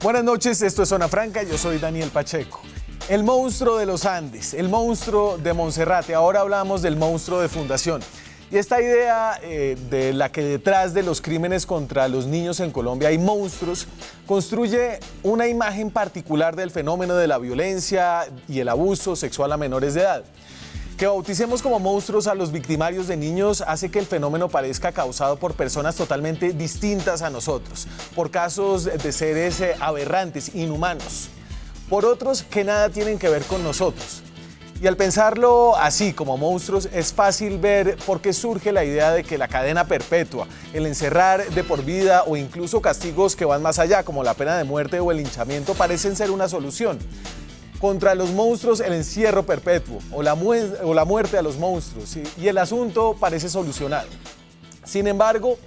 Buenas noches, esto es Zona Franca, yo soy Daniel Pacheco. El monstruo de los Andes, el monstruo de Monserrate, ahora hablamos del monstruo de Fundación. Y esta idea de la que detrás de los crímenes contra los niños en Colombia hay monstruos, construye una imagen particular del fenómeno de la violencia y el abuso sexual a menores de edad. Que bauticemos como monstruos a los victimarios de niños hace que el fenómeno parezca causado por personas totalmente distintas a nosotros, por casos de seres aberrantes, inhumanos, por otros que nada tienen que ver con nosotros. Y al pensarlo así, como monstruos, es fácil ver por qué surge la idea de que la cadena perpetua, el encerrar de por vida o incluso castigos que van más allá, como la pena de muerte o el linchamiento, parecen ser una solución. Contra los monstruos, el encierro perpetuo o la muerte a los monstruos, ¿sí? Y el asunto parece solucionado. Sin embargo,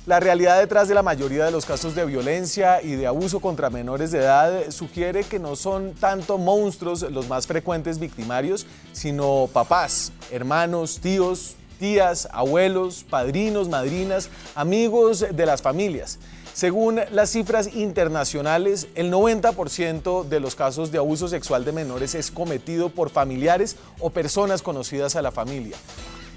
la realidad detrás de la mayoría de los casos de violencia y de abuso contra menores de edad sugiere que no son tanto monstruos los más frecuentes victimarios, sino papás, hermanos, tíos, tías, abuelos, padrinos, madrinas, amigos de las familias. Según las cifras internacionales, el 90% de los casos de abuso sexual de menores es cometido por familiares o personas conocidas a la familia.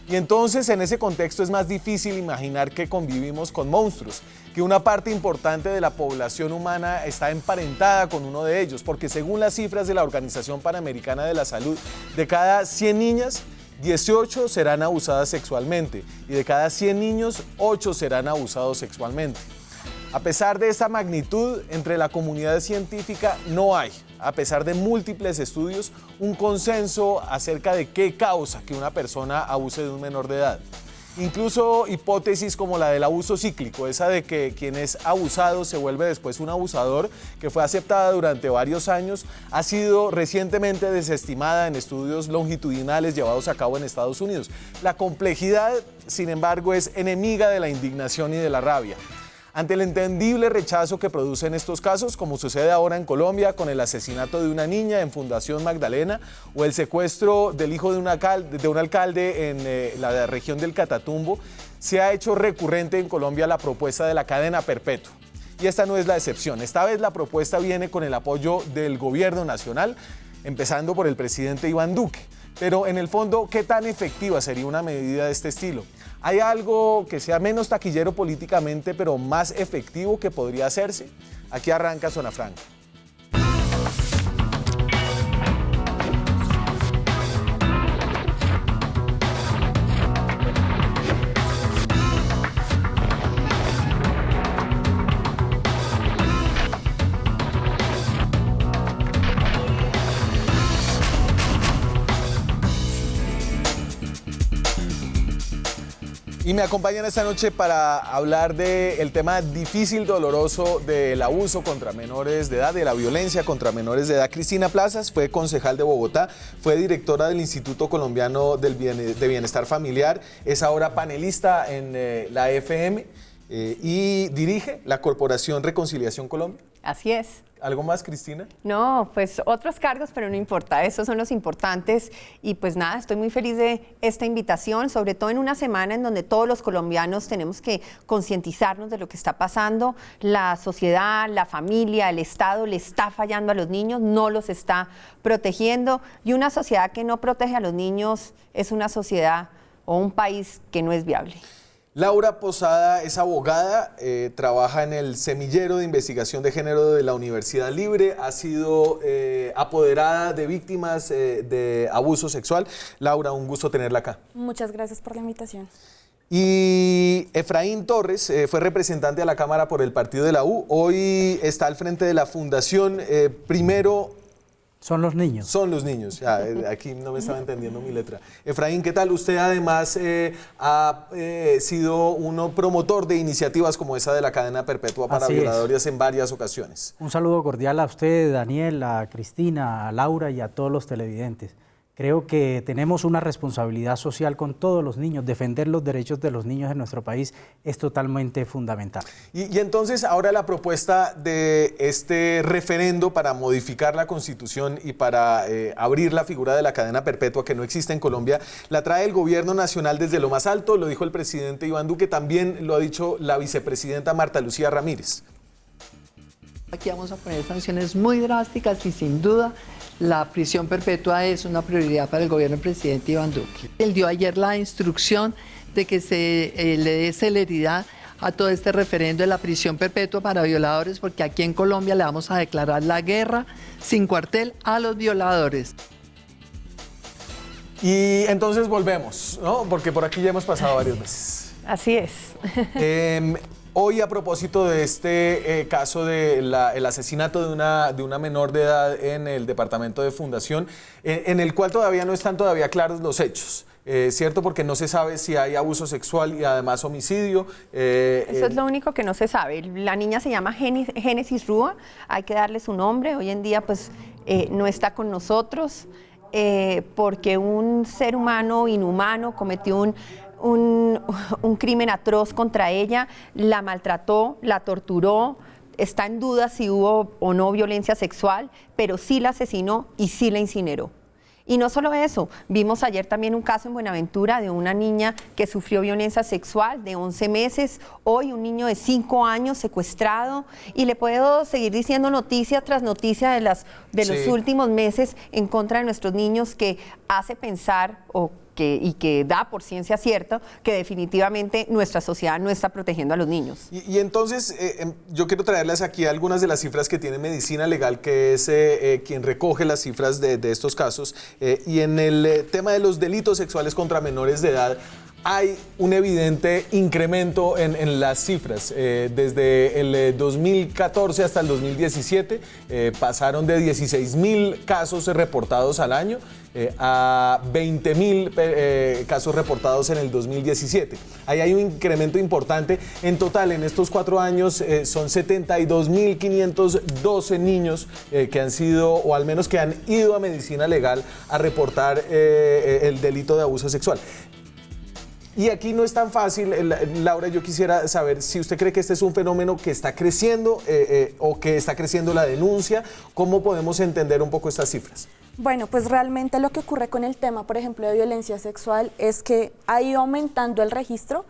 Y entonces, en ese contexto es más difícil imaginar que convivimos con monstruos, que una parte importante de la población humana está emparentada con uno de ellos, porque según las cifras de la Organización Panamericana de la Salud, de cada 100 niñas, 18 serán abusadas sexualmente y de cada 100 niños, 8 serán abusados sexualmente. A pesar de esta magnitud, entre la comunidad científica no hay, a pesar de múltiples estudios, un consenso acerca de qué causa que una persona abuse de un menor de edad. Incluso hipótesis como la del abuso cíclico, esa de que quien es abusado se vuelve después un abusador, que fue aceptada durante varios años, ha sido recientemente desestimada en estudios longitudinales llevados a cabo en Estados Unidos. La complejidad, sin embargo, es enemiga de la indignación y de la rabia. Ante el entendible rechazo que producen estos casos, como sucede ahora en Colombia con el asesinato de una niña en Fundación Magdalena o el secuestro del hijo de un alcalde en la región del Catatumbo, se ha hecho recurrente en Colombia la propuesta de la cadena perpetua. Y esta no es la excepción. Esta vez la propuesta viene con el apoyo del gobierno nacional, empezando por el presidente Iván Duque. Pero en el fondo, ¿qué tan efectiva sería una medida de este estilo? ¿Hay algo que sea menos taquillero políticamente, pero más efectivo que podría hacerse? Aquí arranca Zona Franca. Y me acompañan esta noche para hablar del tema difícil, doloroso del abuso contra menores de edad, de la violencia contra menores de edad. Cristina Plazas fue concejal de Bogotá, fue directora del Instituto Colombiano de Bienestar Familiar, es ahora panelista en la FM y dirige la Corporación Reconciliación Colombia. Así es. ¿Algo más, Cristina? No, pues otros cargos, pero no importa, esos son los importantes. Y pues nada, estoy muy feliz de esta invitación, sobre todo en una semana en donde todos los colombianos tenemos que concientizarnos de lo que está pasando. La sociedad, la familia, el Estado le está fallando a los niños, no los está protegiendo. Y una sociedad que no protege a los niños es una sociedad o un país que no es viable. Laura Posada es abogada, trabaja en el Semillero de Investigación de Género de la Universidad Libre, ha sido apoderada de víctimas de abuso sexual. Laura, un gusto tenerla acá. Muchas gracias por la invitación. Y Efraín Torres fue representante a la Cámara por el partido de la U, hoy está al frente de la Fundación Primero... Son los niños. Son los niños. Ya, aquí no me estaba entendiendo mi letra. Efraín, ¿qué tal? Usted además ha sido uno promotor de iniciativas como esa de la cadena perpetua para violadores en varias ocasiones. Un saludo cordial a usted, Daniel, a Cristina, a Laura y a todos los televidentes. Creo que tenemos una responsabilidad social con todos los niños. Defender los derechos de los niños en nuestro país es totalmente fundamental. Y entonces ahora la propuesta de este referendo para modificar la Constitución y para abrir la figura de la cadena perpetua que no existe en Colombia, la trae el gobierno nacional desde lo más alto, lo dijo el presidente Iván Duque, también lo ha dicho la vicepresidenta Marta Lucía Ramírez. Aquí vamos a poner sanciones muy drásticas y sin duda la prisión perpetua es una prioridad para el gobierno del presidente Iván Duque. Él dio ayer la instrucción de que se le dé celeridad a todo este referendo de la prisión perpetua para violadores, porque aquí en Colombia le vamos a declarar la guerra sin cuartel a los violadores. Y entonces volvemos, ¿no? Porque por aquí ya hemos pasado varias veces. Así es. Hoy, a propósito de este caso del asesinato de una menor de edad en el departamento de Fundación, en el cual todavía no están todavía claros los hechos, ¿cierto? Porque no se sabe si hay abuso sexual y además homicidio. Eso es lo único que no se sabe. La niña se llama Génesis Rúa, hay que darle su nombre. Hoy en día pues no está con nosotros porque un ser humano inhumano cometió un crimen atroz contra ella, la maltrató, la torturó. Está en duda si hubo o no violencia sexual, pero sí la asesinó y sí la incineró. Y no solo eso, vimos ayer también un caso en Buenaventura de una niña que sufrió violencia sexual de 11 meses, hoy un niño de 5 años secuestrado, y le puedo seguir diciendo noticia tras noticia de los últimos meses en contra de nuestros niños, que hace pensar y que da por ciencia cierta que definitivamente nuestra sociedad no está protegiendo a los niños. Y entonces yo quiero traerles aquí algunas de las cifras que tiene Medicina Legal, que es quien recoge las cifras de estos casos. Y en el tema de los delitos sexuales contra menores de edad, hay un evidente incremento en las cifras. Desde el 2014 hasta el 2017 pasaron de 16.000 casos reportados al año a 20.000 casos reportados en el 2017. Ahí hay un incremento importante. En total, en estos 4 años, son 72.512 niños que han sido, o al menos que han ido a Medicina Legal a reportar el delito de abuso sexual. Y aquí no es tan fácil, Laura, yo quisiera saber si usted cree que este es un fenómeno que está creciendo o que está creciendo la denuncia. ¿Cómo podemos entender un poco estas cifras? Bueno, pues realmente lo que ocurre con el tema, por ejemplo, de violencia sexual es que ha ido aumentando el registro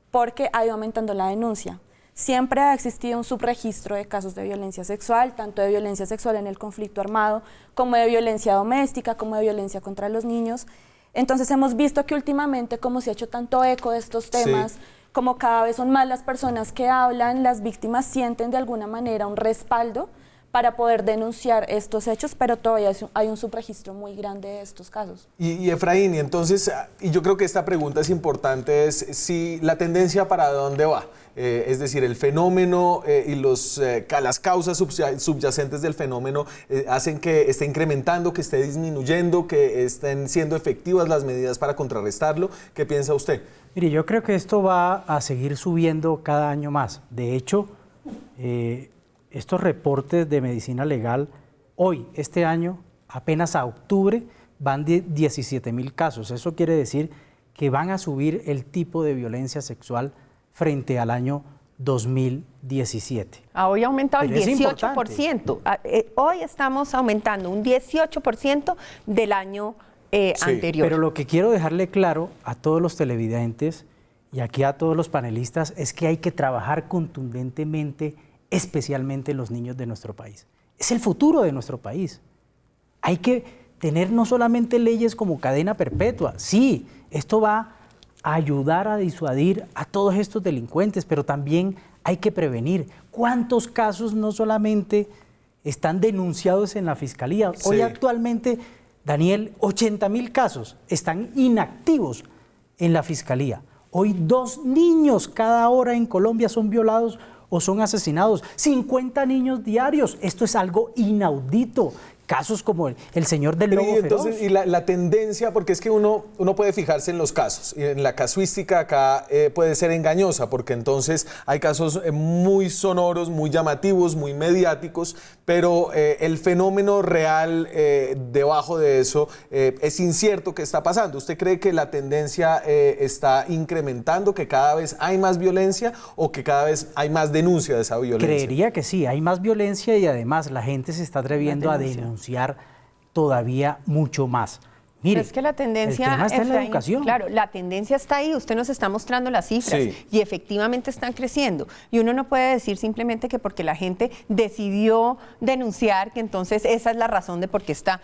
porque ha ido aumentando la denuncia. Siempre ha existido un subregistro de casos de violencia sexual, tanto de violencia sexual en el conflicto armado, como de violencia doméstica, como de violencia contra los niños. Entonces hemos visto que últimamente, como se ha hecho tanto eco de estos temas, como cada vez son más las personas que hablan, las víctimas sienten de alguna manera un respaldo para poder denunciar estos hechos, pero todavía hay un subregistro muy grande de estos casos. Y Efraín, y entonces, y yo creo que esta pregunta es importante, es si la tendencia para dónde va. Es decir, el fenómeno y las causas subyacentes del fenómeno hacen que esté incrementando, que esté disminuyendo, que estén siendo efectivas las medidas para contrarrestarlo. ¿Qué piensa usted? Mire, yo creo que esto va a seguir subiendo cada año más. De hecho, estos reportes de Medicina Legal, hoy, este año, apenas a octubre, van de 17.000 casos. Eso quiere decir que van a subir el tipo de violencia sexual frente al año 2017. Hoy ha aumentado el 18%. Hoy estamos aumentando un 18% del año anterior. Pero lo que quiero dejarle claro a todos los televidentes y aquí a todos los panelistas es que hay que trabajar contundentemente, especialmente en los niños de nuestro país. Es el futuro de nuestro país. Hay que tener no solamente leyes como cadena perpetua. Sí, esto va a ayudar a disuadir a todos estos delincuentes, pero también hay que prevenir. ¿Cuántos casos no solamente están denunciados en la Fiscalía? Sí. Hoy actualmente, Daniel, 80.000 casos están inactivos en la Fiscalía. Hoy 2 niños cada hora en Colombia son violados o son asesinados. 50 niños diarios. Esto es algo inaudito. Casos como el señor del lobo feroz. Y la tendencia, porque es que uno puede fijarse en los casos, y en la casuística acá puede ser engañosa, porque entonces hay casos muy sonoros, muy llamativos, muy mediáticos, pero el fenómeno real debajo de eso es incierto qué está pasando. ¿Usted cree que la tendencia está incrementando, que cada vez hay más violencia o que cada vez hay más denuncia de esa violencia? Creería que sí, hay más violencia y además la gente se está atreviendo a denunciar todavía mucho más. Mire, es que la tendencia el tema está en la ahí. educación. Claro, la tendencia está ahí, usted nos está mostrando las cifras Sí. y efectivamente están creciendo. Y uno no puede decir simplemente que porque la gente decidió denunciar, que entonces esa es la razón de por qué está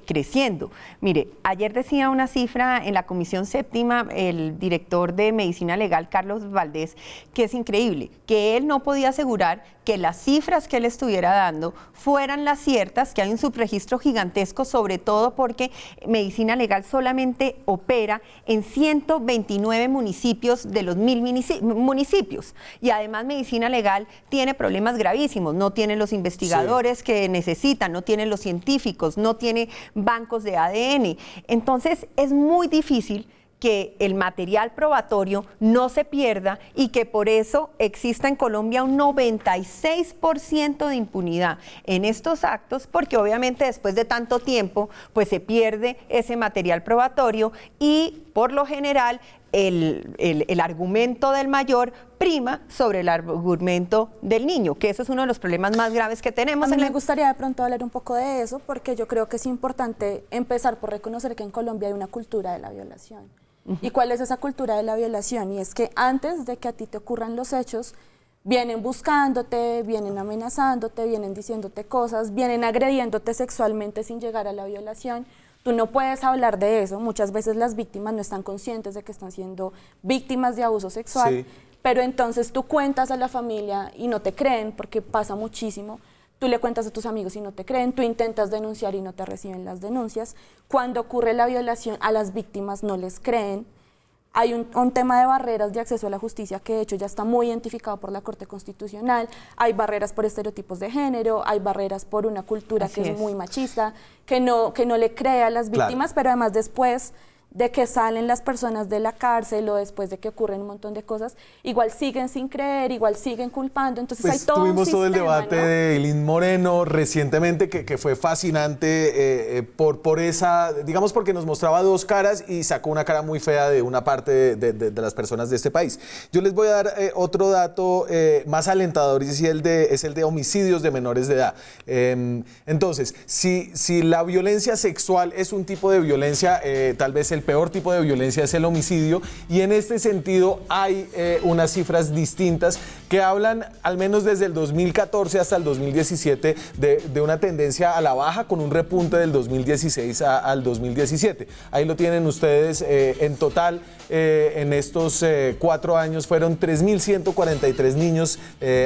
creciendo. Mire, ayer decía una cifra en la Comisión Séptima el director de Medicina Legal, Carlos Valdés, que es increíble, que él no podía asegurar que las cifras que él estuviera dando fueran las ciertas, que hay un subregistro gigantesco, sobre todo porque Medicina Legal solamente opera en 129 municipios de los 1000 municipios. Y además Medicina Legal tiene problemas gravísimos, no tiene los investigadores que necesitan, no tiene los científicos, no tiene bancos de ADN. Entonces es muy difícil que el material probatorio no se pierda y que por eso exista en Colombia un 96% de impunidad en estos actos, porque obviamente después de tanto tiempo pues se pierde ese material probatorio y por lo general el argumento del mayor prima sobre el argumento del niño, que ese es uno de los problemas más graves que tenemos. A mí me gustaría de pronto hablar un poco de eso, porque yo creo que es importante empezar por reconocer que en Colombia hay una cultura de la violación. ¿Y cuál es esa cultura de la violación? Y es que antes de que a ti te ocurran los hechos, vienen buscándote, vienen amenazándote, vienen diciéndote cosas, vienen agrediéndote sexualmente sin llegar a la violación. Tú no puedes hablar de eso. Muchas veces las víctimas no están conscientes de que están siendo víctimas de abuso sexual, Sí. pero entonces tú cuentas a la familia y no te creen, porque pasa muchísimo. Tú le cuentas a tus amigos y no te creen, tú intentas denunciar y no te reciben las denuncias. Cuando ocurre la violación, a las víctimas no les creen. Hay un tema de barreras de acceso a la justicia que de hecho ya está muy identificado por la Corte Constitucional. Hay barreras por estereotipos de género, hay barreras por una cultura Así que es es. muy machista, que no le cree a las víctimas, pero además después de que salen las personas de la cárcel o después de que ocurren un montón de cosas, igual siguen sin creer, igual siguen culpando. Entonces Pues hay todo un tuvimos todo el sistema, debate ¿no? de Eileen Moreno recientemente que fue fascinante por esa, digamos, porque nos mostraba dos caras y sacó una cara muy fea de una parte de las personas de este país. Yo les voy a dar otro dato más alentador y es el de homicidios de menores de edad. Entonces, si la violencia sexual es un tipo de violencia, tal vez el peor tipo de violencia es el homicidio, y en este sentido hay unas cifras distintas que hablan, al menos desde el 2014 hasta el 2017, de una tendencia a la baja con un repunte del 2016 al 2017. Ahí lo tienen ustedes. En total, en estos 4 años fueron 3.143 niños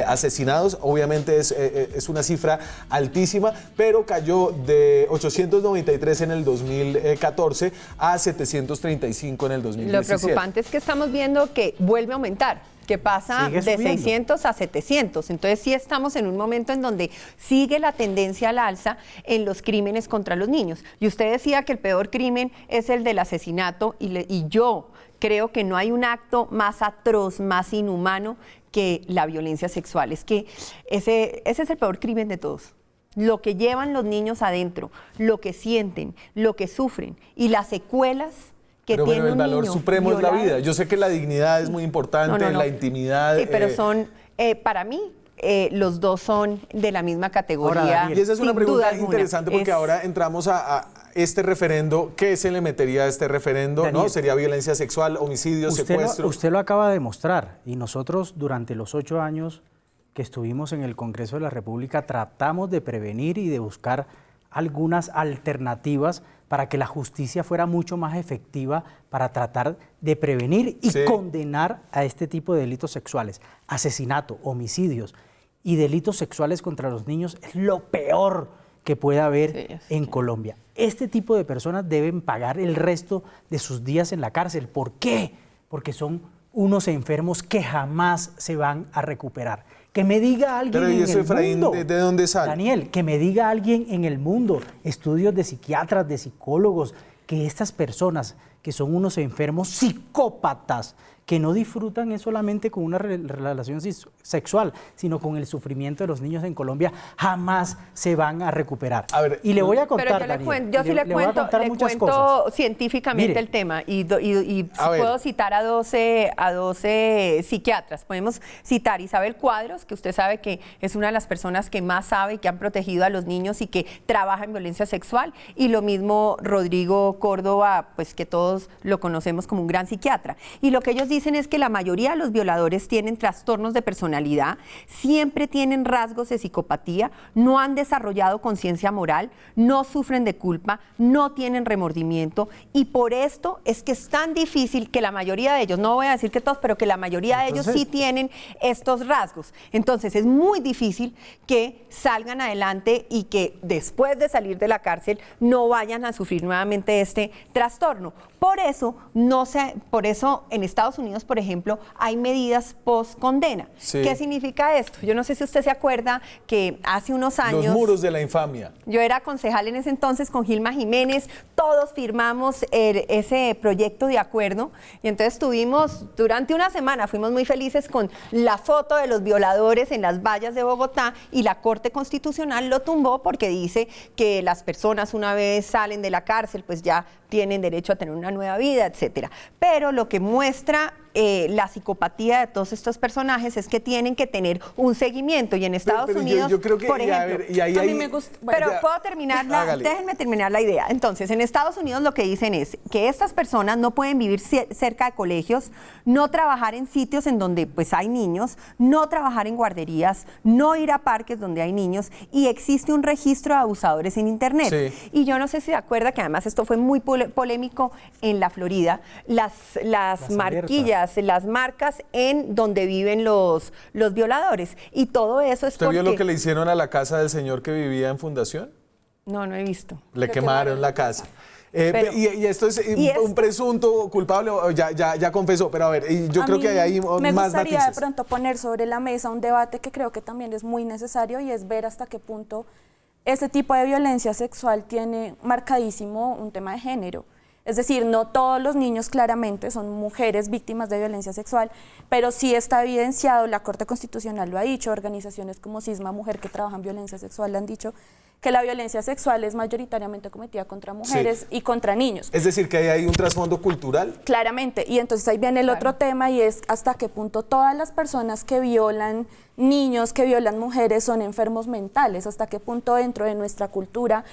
asesinados. Obviamente es una cifra altísima, pero cayó de 893 en el 2014 a 735 en el 2017. Lo preocupante es que estamos viendo que vuelve a aumentar, que pasa Sigue de subiendo. 600 a 700. Entonces sí estamos en un momento en donde sigue la tendencia al alza en los crímenes contra los niños. Y usted decía que el peor crimen es el del asesinato y yo creo que no hay un acto más atroz, más inhumano que la violencia sexual. Es que ese es el peor crimen de todos. Lo que llevan los niños adentro, lo que sienten, lo que sufren y las secuelas que Pero tiene bueno, el un valor niño supremo es la violado. vida. Yo sé que la dignidad es muy importante, No. la intimidad. Sí, pero son, para mí, los dos son de la misma categoría. Ahora, Daniel, Y esa es una sin duda pregunta alguna. interesante porque Es- ahora entramos a este referendo. ¿Qué se le metería a este referendo? ¿No? Daniel, ¿Sería violencia sexual, homicidio, secuestro? Usted lo acaba de demostrar y nosotros durante los 8 años que estuvimos en el Congreso de la República tratamos de prevenir y de buscar algunas alternativas para que la justicia fuera mucho más efectiva para tratar de prevenir y Sí. condenar a este tipo de delitos sexuales. Asesinato, homicidios y delitos sexuales contra los niños es lo peor que puede haber Sí, es en Colombia. Este tipo de personas deben pagar el resto de sus días en la cárcel. ¿Por qué? Porque son unos enfermos que jamás se van a recuperar. Que me diga alguien Pero, ¿y en eso, el Efraín, mundo. de dónde sale? Daniel, que me diga alguien en el mundo, estudios de psiquiatras, de psicólogos, que estas personas que son unos enfermos psicópatas que no disfrutan solamente con una relación sexual, sino con el sufrimiento de los niños en Colombia, jamás se van a recuperar. A ver, y le voy a contar, pero yo sí le cuento científicamente el tema y puedo citar a 12 psiquiatras. Podemos citar a Isabel Cuadros, que usted sabe que es una de las personas que más sabe y que han protegido a los niños y que trabaja en violencia sexual, y lo mismo Rodrigo Córdoba, pues que todos lo conocemos como un gran psiquiatra. Y lo que ellos dicen es que la mayoría de los violadores tienen trastornos de personalidad, siempre tienen rasgos de psicopatía, no han desarrollado conciencia moral, no sufren de culpa, no tienen remordimiento, y por esto es que es tan difícil que la mayoría de ellos, no voy a decir que todos, pero que la mayoría de ellos sí tienen estos rasgos. Entonces es muy difícil que salgan adelante y que después de salir de la cárcel no vayan a sufrir nuevamente este trastorno. Por eso en Estados Unidos, por ejemplo, hay medidas post-condena. Sí. ¿Qué significa esto? Yo no sé si usted se acuerda que hace unos años... Los muros de la infamia. Yo era concejal en ese entonces con Gilma Jiménez, todos firmamos ese proyecto de acuerdo, y entonces tuvimos, durante una semana, fuimos muy felices con la foto de los violadores en las vallas de Bogotá, y la Corte Constitucional lo tumbó porque dice que las personas, una vez salen de la cárcel, pues ya tienen derecho a tener una nueva vida, etcétera. Pero lo que muestra la psicopatía de todos estos personajes es que tienen que tener un seguimiento, y en Estados Unidos, yo creo que, por ejemplo, a mí me gusta, pero puedo terminar, déjenme terminar la idea. Entonces, en Estados Unidos lo que dicen es que estas personas no pueden vivir cerca de colegios, no trabajar en sitios en donde pues hay niños, no trabajar en guarderías, no ir a parques donde hay niños, y existe un registro de abusadores en internet. Sí. Y yo no sé si se acuerda que además esto fue muy polémico en la Florida, las marquillas, las marcas en donde viven los violadores, y todo eso es ¿Usted vio lo que le hicieron a la casa del señor que vivía en Fundación? No he visto. Le quemaron la casa. Pero, y esto es un presunto culpable, ya confesó, pero a ver, yo creo que hay más me gustaría matices. de pronto poner sobre la mesa un debate que creo que también es muy necesario, y es ver hasta qué punto este tipo de violencia sexual tiene marcadísimo un tema de género. Es decir, no todos los niños claramente son mujeres víctimas de violencia sexual, pero sí está evidenciado, la Corte Constitucional lo ha dicho, organizaciones como Cisma Mujer que trabajan violencia sexual han dicho que la violencia sexual es mayoritariamente cometida contra mujeres y contra niños. Es decir, que hay un trasfondo cultural. Claramente, y entonces ahí viene el otro tema, y es hasta qué punto todas las personas que violan niños, que violan mujeres, son enfermos mentales, hasta qué punto dentro de nuestra cultura,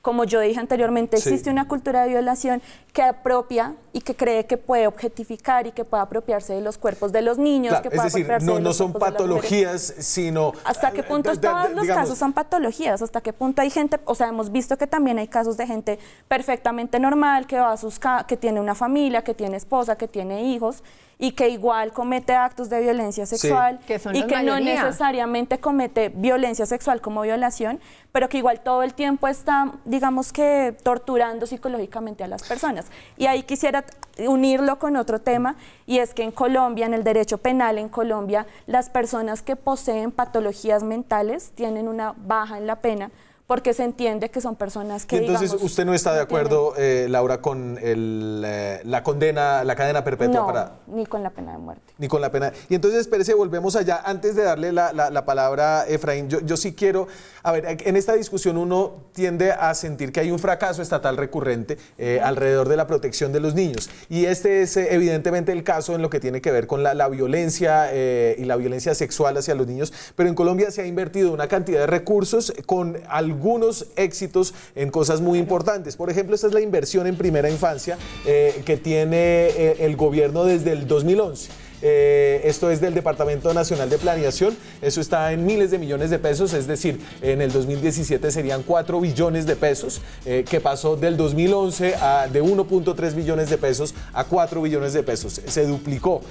como yo dije anteriormente, existe una cultura de violación que apropia y que cree que puede objetificar y que puede apropiarse de los cuerpos de los niños, Claro, que puede es decir, apropiarse de no los son cuerpos de las mujeres. patologías, sino... ¿Hasta qué punto todos los casos son patologías? ¿Hasta qué punto hay gente, o sea, hemos visto que también hay casos de gente perfectamente normal, que va a que tiene una familia, que tiene esposa, que tiene hijos, y que igual comete actos de violencia sexual, que son y la que mayoría. no necesariamente comete violencia sexual como violación, pero que igual todo el tiempo está, digamos que, torturando psicológicamente a las personas. Y ahí quisiera unirlo con otro tema, y es que en Colombia, en el derecho penal en Colombia, las personas que poseen patologías mentales tienen una baja en la pena, porque se entiende que son personas que, y entonces, digamos, ¿usted no está de acuerdo, Laura, con la condena, la cadena perpetua no, para...? ni con la pena de muerte. Ni con la pena. Y entonces, espérese, volvemos allá. Antes de darle la palabra a Efraín, yo sí quiero... A ver, en esta discusión uno tiende a sentir que hay un fracaso estatal recurrente alrededor de la protección de los niños. Y este es evidentemente el caso en lo que tiene que ver con la violencia y la violencia sexual hacia los niños. Pero en Colombia se ha invertido una cantidad de recursos con algunos éxitos en cosas muy importantes. Por ejemplo, esta es la inversión en primera infancia que tiene el gobierno desde el 2011. Esto es del Departamento Nacional de Planeación, eso está en miles de millones de pesos, es decir, en el 2017 serían 4 billones de pesos, que pasó del 2011 de 1.3 billones de pesos a 4 billones de pesos. Se duplicó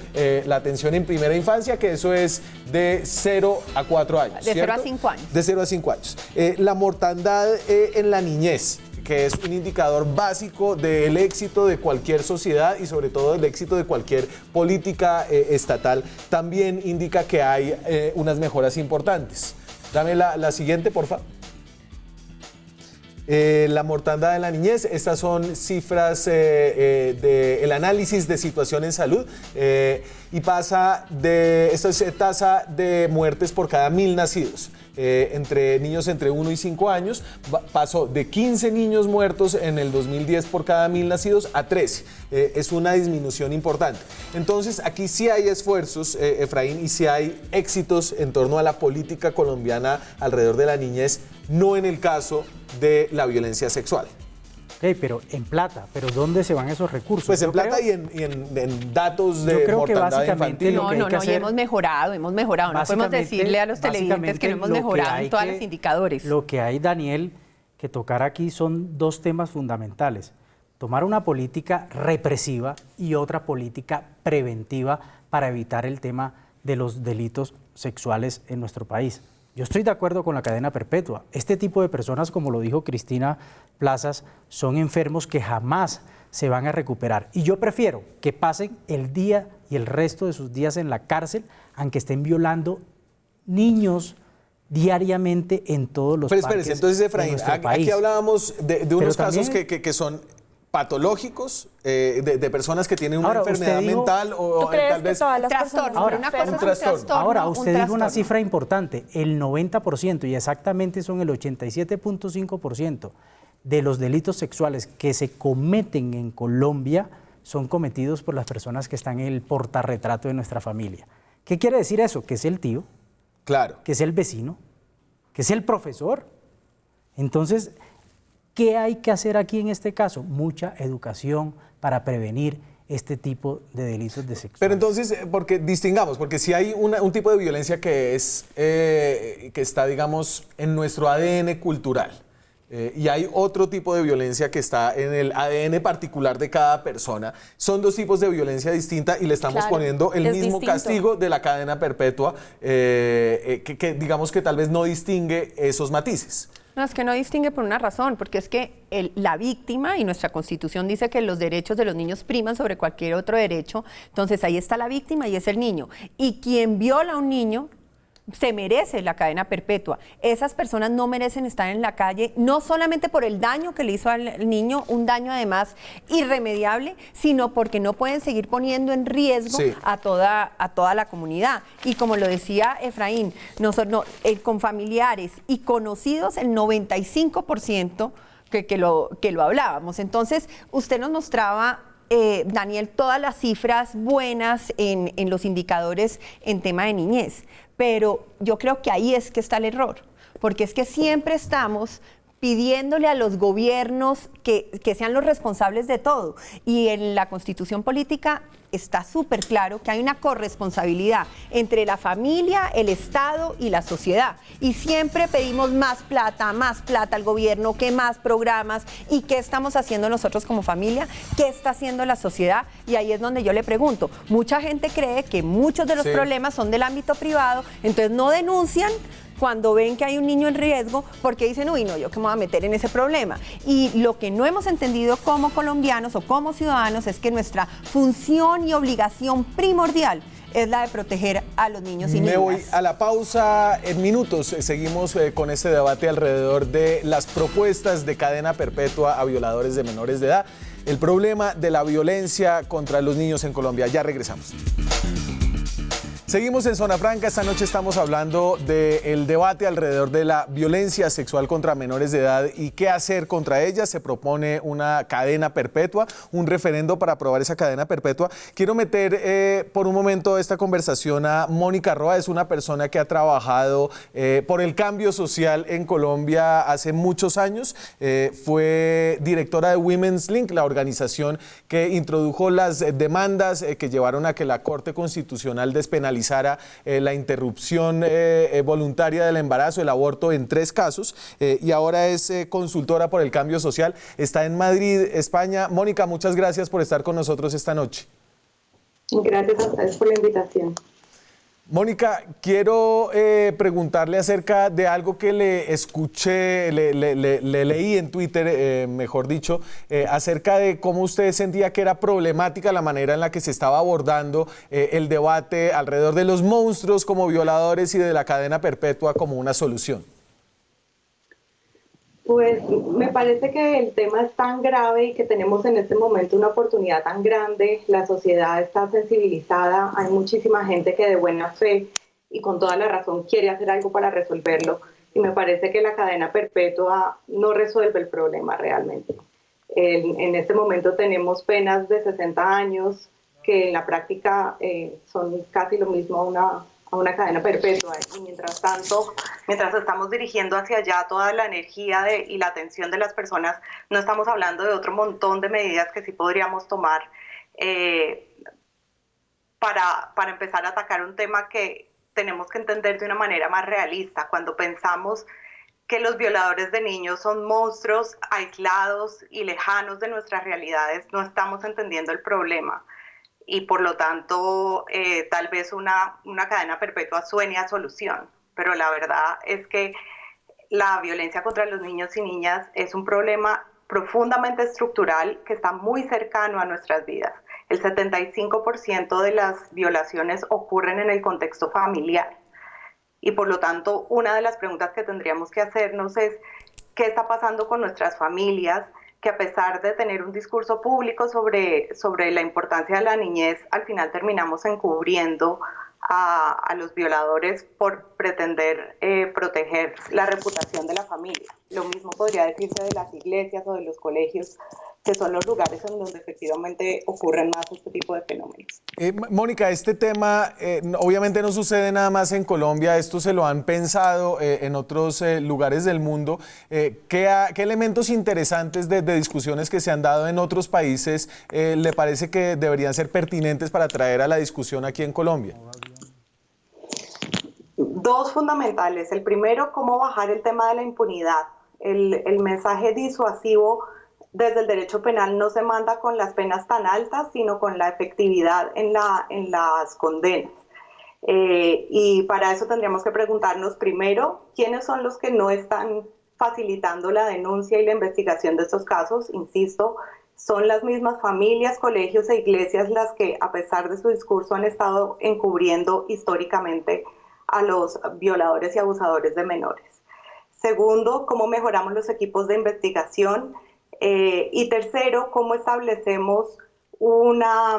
la atención en primera infancia, que eso es de 0 a 4 años. De 0 ¿cierto? a 5 años. De 0 a 5 años. La mortandad en la niñez, que es un indicador básico del éxito de cualquier sociedad y sobre todo del éxito de cualquier política estatal, también indica que hay unas mejoras importantes. Dame la siguiente, por favor. la mortandad en la niñez. Estas son cifras del análisis de situación en salud y esta es tasa de muertes por cada 1000 nacidos. Entre niños entre 1 y 5 años, pasó de 15 niños muertos en el 2010 por cada 1000 nacidos a 13. Es una disminución importante. Entonces, aquí sí hay esfuerzos, Efraín, y sí hay éxitos en torno a la política colombiana alrededor de la niñez, no en el caso de la violencia sexual. Ok, pero en plata, ¿pero dónde se van esos recursos? Pues en plata y en datos de creo que mortandad básicamente infantil. No, y hemos mejorado. No podemos decirle a los televidentes que no hemos mejorado en todos los indicadores. Lo que hay, Daniel, que tocar aquí son dos temas fundamentales. Tomar una política represiva y otra política preventiva para evitar el tema de los delitos sexuales en nuestro país. Yo estoy de acuerdo con la cadena perpetua. Este tipo de personas, como lo dijo Cristina Plazas, son enfermos que jamás se van a recuperar. Y yo prefiero que pasen el día y el resto de sus días en la cárcel, aunque estén violando niños diariamente en todos los Pero parques entonces, Efraín, de nuestro país. aquí hablábamos de unos casos también, que son patológicos, de personas que tienen una ahora, enfermedad usted dijo, mental o tal vez todas las trastorno, personas pero una cosa es un trastorno. trastorno. Ahora, un usted dijo una trastorno. cifra importante, el 90% y exactamente son el 87.5% de los delitos sexuales que se cometen en Colombia son cometidos por las personas que están en el portarretrato de nuestra familia. ¿Qué quiere decir eso? Que es el tío, Claro. que es el vecino, que es el profesor. Entonces, ¿qué hay que hacer aquí en este caso? Mucha educación para prevenir este tipo de delitos de sexualidad. Pero entonces, porque distingamos, porque si hay un tipo de violencia que está, digamos, en nuestro ADN cultural, y hay otro tipo de violencia que está en el ADN particular de cada persona, son dos tipos de violencia distinta y le estamos poniendo el mismo castigo de la cadena perpetua, que digamos que tal vez no distingue esos matices. No, es que no distingue por una razón, porque es que la víctima, y nuestra Constitución dice que los derechos de los niños priman sobre cualquier otro derecho, entonces ahí está la víctima y es el niño. Y quien viola a un niño se merece la cadena perpetua. Esas personas no merecen estar en la calle, no solamente por el daño que le hizo al niño, un daño además irremediable, sino porque no pueden seguir poniendo en riesgo a toda la comunidad. Y como lo decía Efraín, con familiares y conocidos, el 95% que lo hablábamos. Entonces, usted nos mostraba, Daniel, todas las cifras buenas en los indicadores en tema de niñez, pero yo creo que ahí es que está el error, porque es que siempre estamos pidiéndole a los gobiernos que sean los responsables de todo, y en la Constitución política está súper claro que hay una corresponsabilidad entre la familia, el Estado y la sociedad, y siempre pedimos más plata al gobierno, que más programas, y ¿qué estamos haciendo nosotros como familia? ¿Qué está haciendo la sociedad? Y ahí es donde yo le pregunto, mucha gente cree que muchos de los problemas son del ámbito privado, entonces no denuncian cuando ven que hay un niño en riesgo, porque dicen, uy, no, yo qué me voy a meter en ese problema. Y lo que no hemos entendido como colombianos o como ciudadanos es que nuestra función y obligación primordial es la de proteger a los niños y niñas. Me voy a la pausa en minutos. Seguimos con este debate alrededor de las propuestas de cadena perpetua a violadores de menores de edad. El problema de la violencia contra los niños en Colombia. Ya regresamos. Seguimos en Zona Franca. Esta noche estamos hablando del debate alrededor de la violencia sexual contra menores de edad y qué hacer contra ella. Se propone una cadena perpetua, un referendo para aprobar esa cadena perpetua. Quiero meter por un momento esta conversación a Mónica Roa. Es una persona que ha trabajado por el cambio social en Colombia hace muchos años. Fue directora de Women's Link, la organización que introdujo las demandas que llevaron a que la Corte Constitucional despenalizara la interrupción voluntaria del embarazo, el aborto en 3 casos, y ahora es consultora por el cambio social. Está en Madrid, España. Mónica, muchas gracias por estar con nosotros esta noche. Gracias a ustedes por la invitación. Mónica, quiero preguntarle acerca de algo que le escuché, le leí en Twitter, mejor dicho, acerca de cómo usted sentía que era problemática la manera en la que se estaba abordando el debate alrededor de los monstruos como violadores y de la cadena perpetua como una solución. Pues me parece que el tema es tan grave y que tenemos en este momento una oportunidad tan grande, la sociedad está sensibilizada, hay muchísima gente que de buena fe y con toda la razón quiere hacer algo para resolverlo, y me parece que la cadena perpetua no resuelve el problema realmente. En este momento tenemos penas de 60 años que en la práctica son casi lo mismo a una cadena perpetua, y mientras tanto, mientras estamos dirigiendo hacia allá toda la energía y la atención de las personas, no estamos hablando de otro montón de medidas que sí podríamos tomar para empezar a atacar un tema que tenemos que entender de una manera más realista. Cuando pensamos que los violadores de niños son monstruos aislados y lejanos de nuestras realidades, no estamos entendiendo el problema. Y por lo tanto, tal vez una cadena perpetua suene a solución, pero la verdad es que la violencia contra los niños y niñas es un problema profundamente estructural que está muy cercano a nuestras vidas. El 75% de las violaciones ocurren en el contexto familiar, y por lo tanto, una de las preguntas que tendríamos que hacernos es ¿qué está pasando con nuestras familias? Que a pesar de tener un discurso público sobre la importancia de la niñez, al final terminamos encubriendo a los violadores por pretender proteger la reputación de la familia. Lo mismo podría decirse de las iglesias o de los colegios, que son los lugares en donde efectivamente ocurren más este tipo de fenómenos. Mónica, este tema obviamente no sucede nada más en Colombia, esto se lo han pensado en otros lugares del mundo. ¿Qué elementos interesantes de discusiones que se han dado en otros países le parece que deberían ser pertinentes para traer a la discusión aquí en Colombia? Dos fundamentales. El primero, cómo bajar el tema de la impunidad. El mensaje disuasivo desde el derecho penal no se manda con las penas tan altas, sino con la efectividad en las condenas. Y para eso tendríamos que preguntarnos primero, ¿quiénes son los que no están facilitando la denuncia y la investigación de estos casos? Insisto, son las mismas familias, colegios e iglesias las que, a pesar de su discurso, han estado encubriendo históricamente a los violadores y abusadores de menores. Segundo, cómo mejoramos los equipos de investigación. Y tercero, cómo establecemos una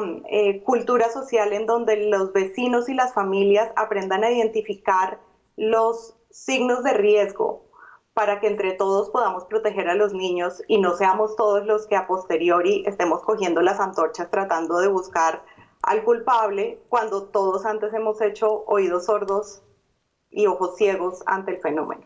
cultura social en donde los vecinos y las familias aprendan a identificar los signos de riesgo para que entre todos podamos proteger a los niños y no seamos todos los que a posteriori estemos cogiendo las antorchas tratando de buscar al culpable cuando todos antes hemos hecho oídos sordos y ojos ciegos ante el fenómeno.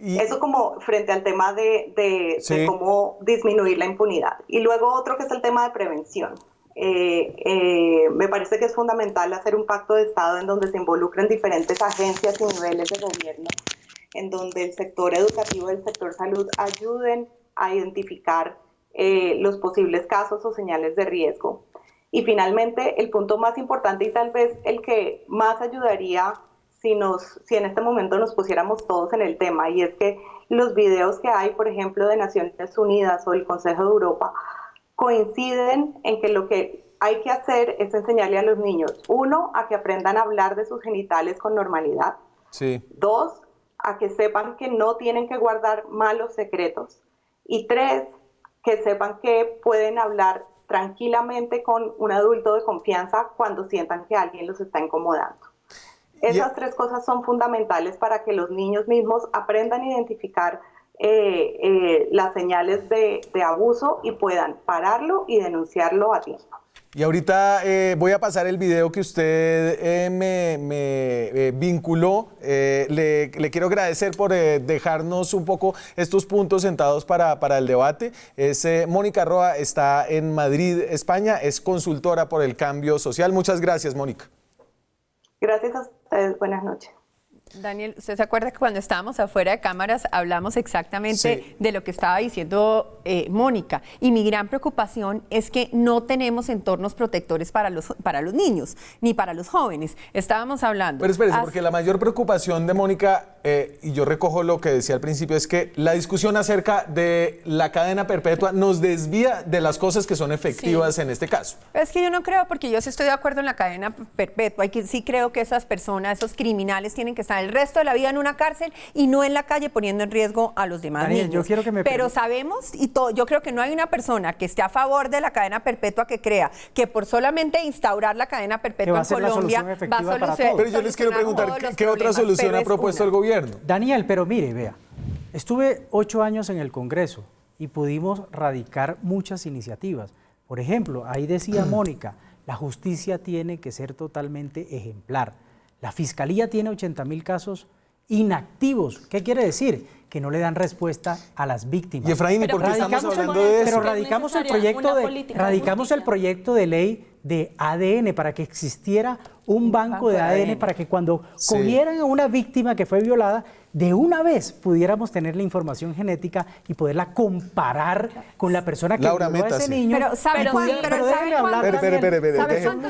Eso como frente al tema de cómo disminuir la impunidad. Y luego otro que es el tema de prevención. Me parece que es fundamental hacer un pacto de Estado en donde se involucren diferentes agencias y niveles de gobierno, en donde el sector educativo y el sector salud ayuden a identificar los posibles casos o señales de riesgo. Y finalmente, el punto más importante y tal vez el que más ayudaría si en este momento nos pusiéramos todos en el tema, y es que los videos que hay, por ejemplo, de Naciones Unidas o el Consejo de Europa, coinciden en que lo que hay que hacer es enseñarle a los niños, uno, a que aprendan a hablar de sus genitales con normalidad, dos, a que sepan que no tienen que guardar malos secretos, y tres, que sepan que pueden hablar tranquilamente con un adulto de confianza cuando sientan que alguien los está incomodando. Esas tres cosas son fundamentales para que los niños mismos aprendan a identificar las señales de abuso y puedan pararlo y denunciarlo a tiempo. Y ahorita voy a pasar el video que usted me vinculó. Le quiero agradecer por dejarnos un poco estos puntos sentados para el debate. Mónica Roa, está en Madrid, España, es consultora por el cambio social. Muchas gracias, Mónica. Gracias a ustedes, buenas noches. Daniel, ¿usted se acuerda que cuando estábamos afuera de cámaras hablamos exactamente de lo que estaba diciendo Mónica? Y mi gran preocupación es que no tenemos entornos protectores para los niños, ni para los jóvenes. Estábamos hablando... Pero espérese, porque la mayor preocupación de Mónica y yo recojo lo que decía al principio, es que la discusión acerca de la cadena perpetua nos desvía de las cosas que son efectivas en este caso. Es que yo no creo, porque yo sí estoy de acuerdo en la cadena perpetua, y que sí creo que esas personas, esos criminales, tienen que estar el resto de la vida en una cárcel y no en la calle poniendo en riesgo a los demás Daniel, niños. yo quiero que me Pero sabemos, yo creo que no hay una persona que esté a favor de la cadena perpetua que crea que por solamente instaurar la cadena perpetua en Colombia va a solucionar. Pero yo les quiero preguntar, ¿qué otra solución ha propuesto el gobierno? Daniel, pero mire, vea, estuve 8 años en el Congreso y pudimos radicar muchas iniciativas. Por ejemplo, ahí decía Mónica, la justicia tiene que ser totalmente ejemplar. La Fiscalía tiene 80.000 casos inactivos. ¿Qué quiere decir? Que no le dan respuesta a las víctimas. Y Efraín, ¿y por qué estamos hablando de eso? Pero radicamos el proyecto de ley de ADN para que existiera un banco de ADN para que cuando cogieran a una víctima que fue violada, de una vez pudiéramos tener la información genética y poderla comparar con la persona que violó a ese niño. Pero ¿sabe cuántos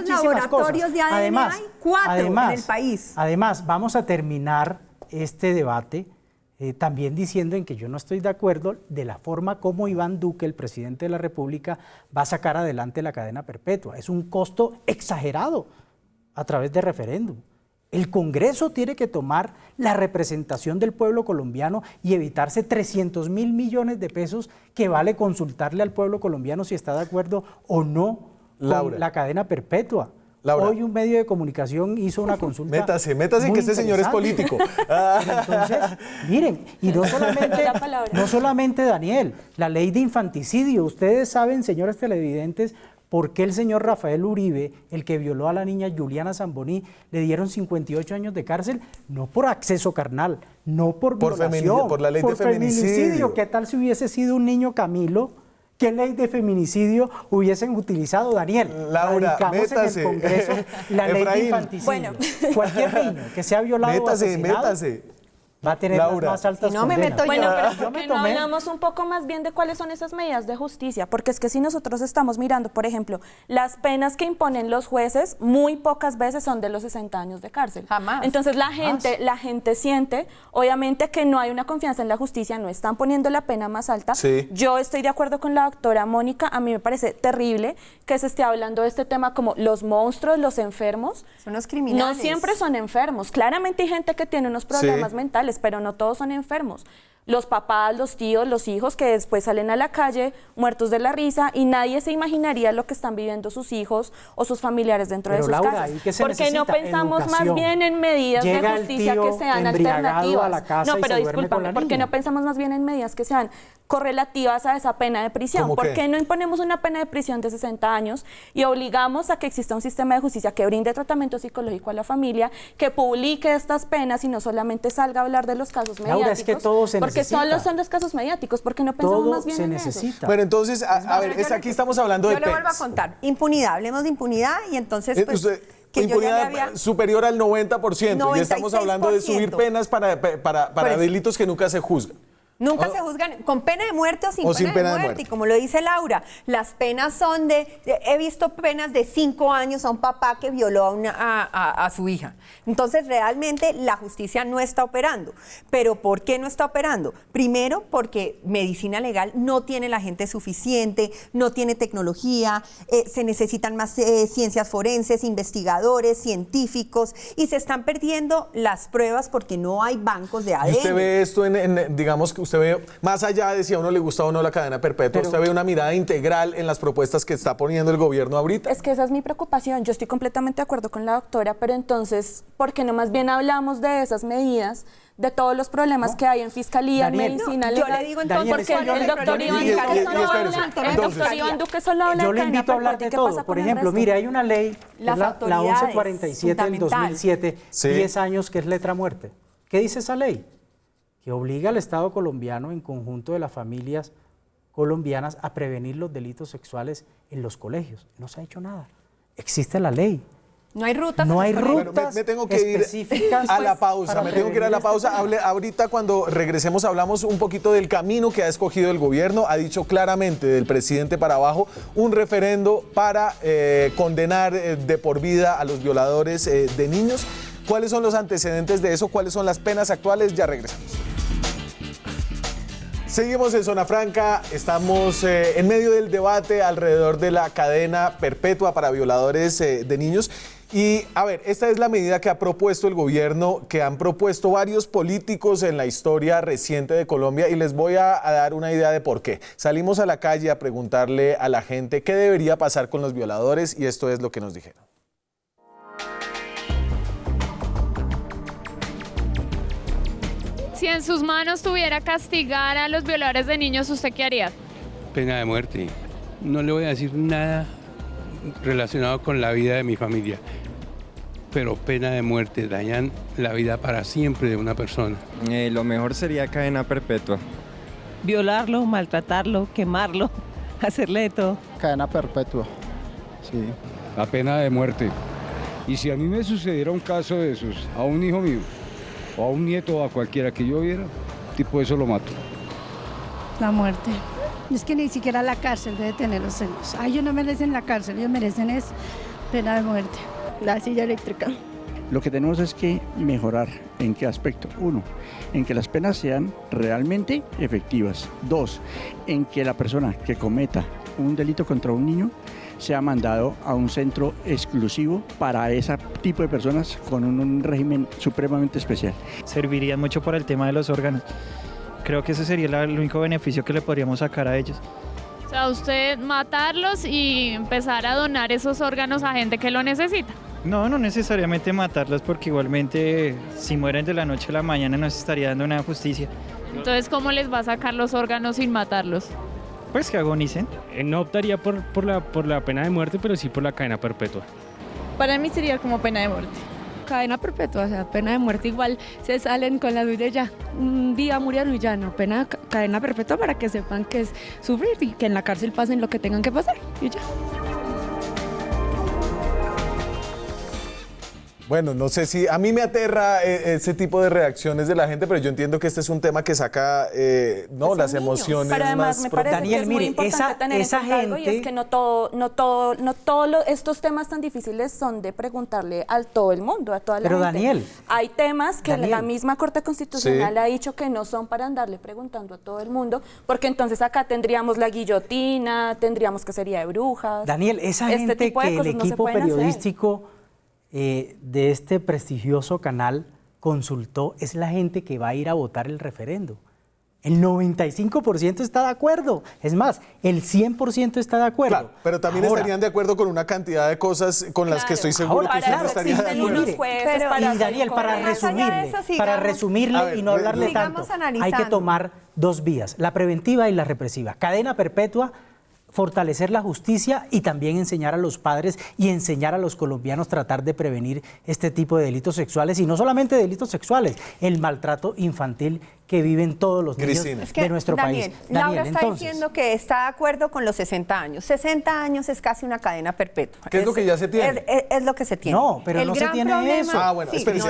laboratorios de ADN hay? 4 en el país. Además, vamos a terminar este debate también diciendo en que yo no estoy de acuerdo de la forma como Iván Duque, el presidente de la República, va a sacar adelante la cadena perpetua. Es un costo exagerado a través de referéndum. El Congreso tiene que tomar la representación del pueblo colombiano y evitarse 300.000 millones de pesos que vale consultarle al pueblo colombiano si está de acuerdo o no con la cadena perpetua. Laura. Hoy un medio de comunicación hizo una consulta. Métase que este señor es político. Entonces, miren, y no solamente Daniel, la ley de infanticidio. Ustedes saben, señores televidentes, por qué el señor Rafael Uribe, el que violó a la niña Juliana Zamboní, le dieron 58 años de cárcel, no por acceso carnal, no por violación, por la ley de feminicidio. ¿Qué tal si hubiese sido un niño Camilo? ¿Qué ley de feminicidio hubiesen utilizado, Daniel? Laura, métase. En el Congreso la ley de infanticidio. Bueno. Cualquier niño que sea violado o asesinado va a tener las más altas no me condenas. meto bueno, pero ¿por qué no hablamos un poco más bien de cuáles son esas medidas de justicia? Porque es que si nosotros estamos mirando, por ejemplo, las penas que imponen los jueces, muy pocas veces son de los 60 años de cárcel. Jamás. Entonces la gente siente, obviamente, que no hay una confianza en la justicia, no están poniendo la pena más alta. Sí. Yo estoy de acuerdo con la doctora Mónica, a mí me parece terrible que se esté hablando de este tema como los monstruos, los enfermos. Son los criminales. No siempre son enfermos. Claramente hay gente que tiene unos problemas mentales, pero no todos son enfermos. Los papás, los tíos, los hijos que después salen a la calle muertos de la risa y nadie se imaginaría lo que están viviendo sus hijos o sus familiares dentro de sus casas. ¿Por qué no pensamos más bien en medidas de justicia que sean alternativas? No, pero discúlpame, ¿por qué no pensamos más bien en medidas que sean correlativas a esa pena de prisión? ¿Por qué no imponemos una pena de prisión de 60 años y obligamos a que exista un sistema de justicia que brinde tratamiento psicológico a la familia, que publique estas penas y no solamente salga a hablar de los casos mediáticos? Laura, es que todo se porque solo son los casos mediáticos, porque no pensamos más bien en eso. Bueno, entonces, a ver, aquí estamos hablando de penas. Yo le vuelvo a contar. Impunidad, hablemos de impunidad y entonces pues, impunidad superior al 90%. Y estamos hablando de subir penas para delitos que nunca se juzgan. Nunca se juzgan con pena de muerte o sin pena de muerte. Y como lo dice Laura, las penas son he visto penas de 5 años a un papá que violó a su hija. Entonces, realmente la justicia no está operando. ¿Pero por qué no está operando? Primero, porque medicina legal no tiene la gente suficiente, no tiene tecnología, se necesitan más ciencias forenses, investigadores, científicos, y se están perdiendo las pruebas porque no hay bancos de ADN. ¿Y usted ve esto digamos que usted ve, más allá de si a uno le gusta o no la cadena perpetua, usted ve una mirada integral en las propuestas que está poniendo el gobierno ahorita? Es que esa es mi preocupación. Yo estoy completamente de acuerdo con la doctora, pero entonces, ¿por qué no más bien hablamos de esas medidas, de todos los problemas que hay en fiscalía, en medicina legal? Yo le digo entonces, porque el doctor Iván Duque solo habla de cadena perpetua. De todo. Por ejemplo, mire, hay una ley, la 1147 del 2007, 10 años, que es letra muerte. ¿Qué dice esa ley? Que obliga al Estado colombiano, en conjunto de las familias colombianas, a prevenir los delitos sexuales en los colegios. No se ha hecho nada. Existe la ley. No hay rutas. No hay rutas. Bueno, me tengo que ir a la pausa. Me tengo que ir a la pausa. Ahorita, cuando regresemos, hablamos un poquito del camino que ha escogido el gobierno. Ha dicho claramente, del presidente para abajo, un referendo para condenar de por vida a los violadores de niños. ¿Cuáles son los antecedentes de eso? ¿Cuáles son las penas actuales? Ya regresamos. Seguimos en Zona Franca, estamos en medio del debate alrededor de la cadena perpetua para violadores de niños. Y a ver, esta es la medida que ha propuesto el gobierno, que han propuesto varios políticos en la historia reciente de Colombia, y les voy a dar una idea de por qué. Salimos a la calle a preguntarle a la gente qué debería pasar con los violadores, y esto es lo que nos dijeron. Si en sus manos tuviera castigar a los violadores de niños, ¿usted qué haría? Pena de muerte. No le voy a decir nada relacionado con la vida de mi familia, pero pena de muerte, dañan la vida para siempre de una persona. Lo mejor sería cadena perpetua. Violarlo, maltratarlo, quemarlo, hacerle de todo. Cadena perpetua, sí. La pena de muerte. Y si a mí me sucediera un caso de esos, a un hijo mío, o a un nieto o a cualquiera que yo viera, tipo eso lo mato. La muerte. Es que ni siquiera la cárcel debe tenerlos celos. Ellos no merecen la cárcel, ellos merecen es pena de muerte. La silla eléctrica. Lo que tenemos es que mejorar. ¿En qué aspecto? 1, en que las penas sean realmente efectivas. 2, en que la persona que cometa un delito contra un niño sea mandado a un centro exclusivo para ese tipo de personas con un régimen supremamente especial. Serviría mucho para el tema de los órganos. Creo que ese sería el único beneficio que le podríamos sacar a ellos. O sea, usted matarlos y empezar a donar esos órganos a gente que lo necesita. No, no necesariamente matarlos, porque igualmente si mueren de la noche a la mañana nos estaría dando una justicia. Entonces, ¿cómo les va a sacar los órganos sin matarlos? Pues que agonicen. No optaría por la pena de muerte, pero sí por la cadena perpetua. Para mí sería como pena de muerte. Cadena perpetua, o sea, pena de muerte igual se salen con la luz de ya. Un día murieron y ya no, cadena perpetua para que sepan que es sufrir y que en la cárcel pasen lo que tengan que pasar y ya. Bueno, no sé si a mí me aterra ese tipo de reacciones de la gente, pero yo entiendo que este es un tema que saca las emociones. Pero además me parece Daniel, que es muy importante tener en cuenta algo, y es que no todos estos temas tan difíciles son de preguntarle a todo el mundo, a toda la gente. Pero Daniel, hay temas que la misma Corte Constitucional ha dicho que no son para andarle preguntando a todo el mundo, porque entonces acá tendríamos la guillotina, tendríamos cacería de brujas. Daniel, esa gente que el equipo periodístico de este prestigioso canal consultó es la gente que va a ir a votar el referendo. El 95% está de acuerdo. Es más, el 100% está de acuerdo. Claro, pero también estarían de acuerdo con una cantidad de cosas con las que estoy seguro que usted no estaría de acuerdo. Y Daniel, para resumirle y no hablarle tanto, hay que tomar dos vías, la preventiva y la represiva. Cadena perpetua, fortalecer la justicia y también enseñar a los padres y enseñar a los colombianos tratar de prevenir este tipo de delitos sexuales, y no solamente delitos sexuales, el maltrato infantil que viven todos los niños de nuestro país. Laura está diciendo que está de acuerdo con los 60 años. 60 años es casi una cadena perpetua. ¿Qué es lo que ya se tiene? Es lo que se tiene. No, pero no se tiene eso. Ah, bueno, espérese.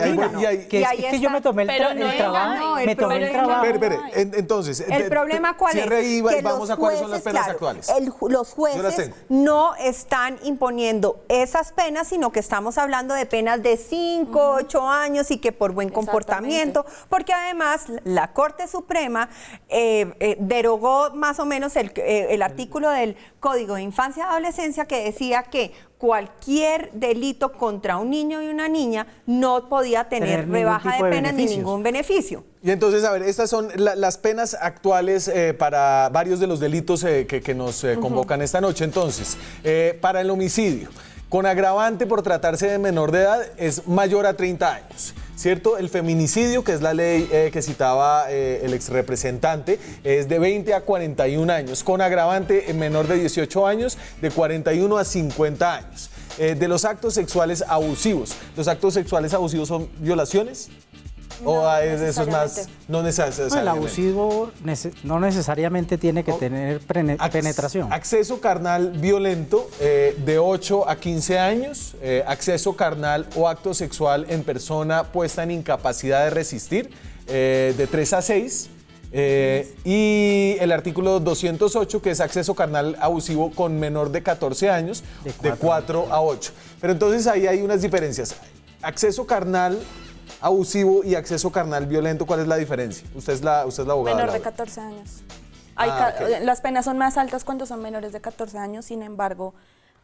Es que yo me tomé el trabajo. Espere, entonces. El problema ¿cuál es? Que vamos a cuáles son las penas actuales. Los jueces no están imponiendo esas penas, sino que estamos hablando de penas de 5, 8 años y que por buen comportamiento, porque además la Corte Suprema derogó más o menos el artículo del Código de Infancia y Adolescencia que decía que cualquier delito contra un niño y una niña no podía tener rebaja de penas ni ningún beneficio. Y entonces, a ver, estas son las penas actuales para varios de los delitos que nos convocan esta noche. Entonces, para el homicidio, con agravante por tratarse de menor de edad, es mayor a 30 años. ¿Cierto? El feminicidio, que es la ley que citaba el exrepresentante, es de 20 a 41 años, con agravante en menor de 18 años, de 41 a 50 años. De los actos sexuales abusivos, ¿los actos sexuales abusivos son violaciones? ¿O eso es más? No necesariamente. El abusivo no necesariamente tiene que tener penetración. Acceso carnal violento de 8 a 15 años, acceso carnal o acto sexual en persona puesta en incapacidad de resistir, de 3 a 6. Y el artículo 208, que es acceso carnal abusivo con menor de 14 años, de 4 a 8. Pero entonces ahí hay unas diferencias. acceso carnal abusivo y acceso carnal violento, ¿cuál es la diferencia? Usted es la abogada. Menor de Laura. 14 años. Ok. Las penas son más altas cuando son menores de 14 años, sin embargo,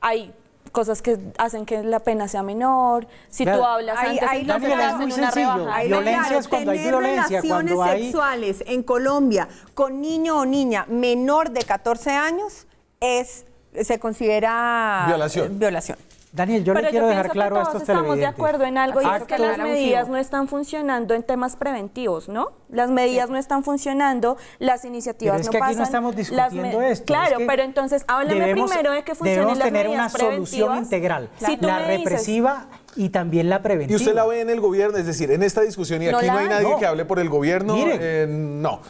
hay cosas que hacen que la pena sea menor. Si tú hablas antes, entonces te hacen una rebaja. Violencia es cuando hay tener violencia, relaciones cuando hay... sexuales en Colombia con niño o niña menor de 14 años se considera violación. Daniel, yo le quiero dejar claro a estos estamos de televidentes. acuerdo en algo, y es que las medidas abusivo. no están funcionando en temas preventivos, ¿no? Las medidas no están funcionando, las iniciativas Pero es no que aquí pasan. no estamos discutiendo esto. Claro, es que pero entonces háblame primero de que funcionen debemos las tener medidas una solución preventivas. integral, Si tú la me dices- represiva y también la preventiva. ¿Y usted la ve en el gobierno? Es decir, en esta discusión, y No aquí no la hay hay. nadie No. que hable por el gobierno, Miren, no.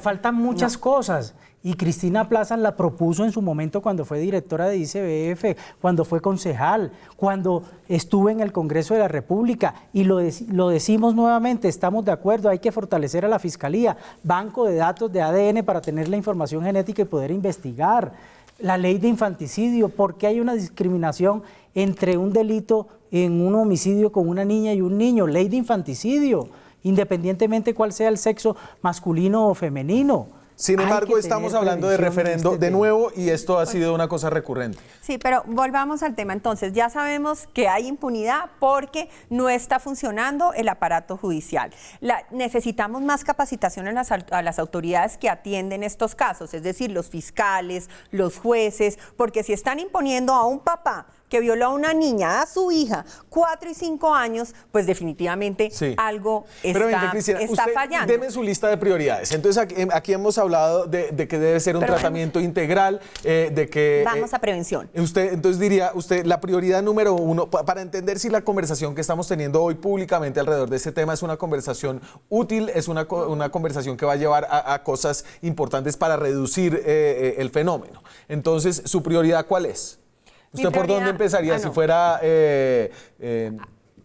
Faltan muchas cosas. Y Cristina Plaza la propuso en su momento cuando fue directora de ICBF, cuando fue concejal, cuando estuvo en el Congreso de la República. Y lo decimos nuevamente, estamos de acuerdo, hay que fortalecer a la Fiscalía, banco de datos de ADN para tener la información genética y poder investigar. La ley de infanticidio, ¿por qué hay una discriminación entre un delito en un homicidio con una niña y un niño? Ley de infanticidio, independientemente cuál sea el sexo masculino o femenino. Sin Hay embargo, que estamos tener hablando de previsión en referendo este de tema. nuevo y esto ha sido una cosa recurrente. Sí, pero volvamos al tema. Entonces, ya sabemos que hay impunidad porque no está funcionando el aparato judicial. Necesitamos más capacitación a las autoridades que atienden estos casos, es decir, los fiscales, los jueces, porque si están imponiendo a un papá que violó a una niña, a su hija, 4 y 5 años, pues definitivamente algo Pero venga, Cristina, está usted fallando. deme su lista de prioridades. Entonces, aquí hemos hablado de que debe ser un tratamiento integral, de que... Vamos a prevención. Entonces diría usted, la prioridad número 1, para entender si la conversación que estamos teniendo hoy públicamente alrededor de este tema es una conversación útil, es una conversación que va a llevar a cosas importantes para reducir el fenómeno. Entonces, ¿su prioridad cuál es? ¿Usted por dónde empezaría si fuera